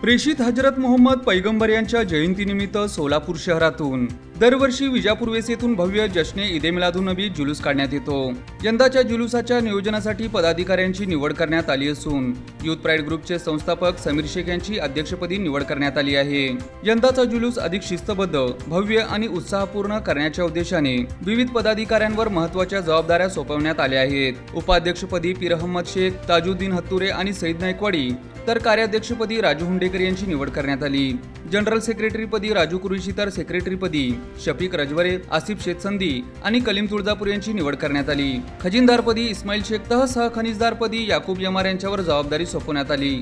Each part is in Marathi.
प्रेषित हजरत मोहम्मद पैगंबर यांच्या जयंतीनिमित्त सोलापूर शहरातून दरवर्षी विजापूर वेसेतून भव्य जश्ने ईद ए मिलादुन्नबी जुलूस काढण्यात येतो। यंदाच्या जुलूसाच्या नियोजनासाठी पदाधिकाऱ्यांची निवड करण्यात आली असून युथ प्राईड ग्रुपचे संस्थापक समीर शेख यांची अध्यक्षपदी निवड करण्यात आली आहे। यंदाचा जुलूस अधिक शिस्तबद्ध, भव्य आणि उत्साहपूर्ण करण्याच्या उद्देशाने विविध पदाधिकाऱ्यांवर महत्त्वाच्या जबाबदाऱ्या सोपवण्यात आल्या आहेत। उपाध्यक्षपदी पीर अहमद शेख, ताजुद्दीन हत्तुरे आणि सईद नायकवाडी, तर कार्याध्यक्षपदी राजू हुंडेकर यांची निवड करण्यात आली। जनरल सेक्रेटरीपदी राजू कुरेशी, तर सेक्रेटरीपदी शफीक रजवरे, आसिफ शेतसंदी आणि कलीम तुळजापूर यांची निवड करण्यात आली। खजिनदारपदी इस्माईल शेख सह खनिजदारपदी याकूब यमार यांच्यावर जबाबदारी सोपवण्यात आली।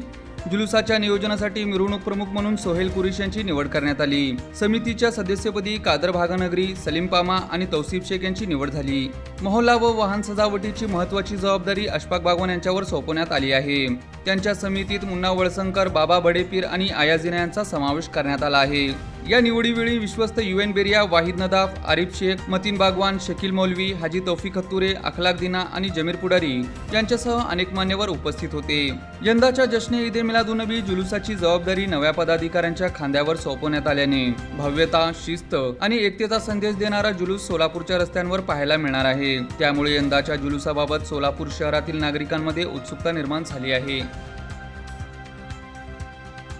जुलूसाच्या नियोजनासाठी मिरवणूक प्रमुख म्हणून सोहेल कुरेश यांची निवड करण्यात आली। समितीच्या सदस्यपदी कादर भागानगरी, सलीम पामा आणि तौसिफ शेख यांची निवड झाली। मोहल्ला व वाहन सजावटीची महत्त्वाची जबाबदारी अशफाक बागवान यांच्यावर सोपवण्यात आली आहे। त्यांच्या समितीत मुन्ना वळसंकर, बाबा बडेपीर आणि आयाजिना यांचा समावेश करण्यात आला आहे। या निवडीवेळी विश्वस्त UN बेरिया, वाहिद नदाफ, आरिफ शेख, मतीन बागवान, शकील मौलवी, हाजी तौफिक हत्तुरे, अखलाक दिना आणि जमीर पुडारी यांच्यासह अनेक मान्यवर उपस्थित होते। यंदाच्या जश्ने ईद ए मिलादुन्नबी जुलूसाची जबाबदारी नव्या पदाधिकाऱ्यांच्या खांद्यावर सोपवण्यात आल्याने भव्यता, शिस्त आणि एकतेचा संदेश देणारा जुलूस सोलापूरच्या रस्त्यांवर पाहायला मिळणार आहे। त्यामुळे यंदाच्या जुलूसाबाबत सोलापूर शहरातील नागरिकांमध्ये उत्सुकता निर्माण झाली आहे।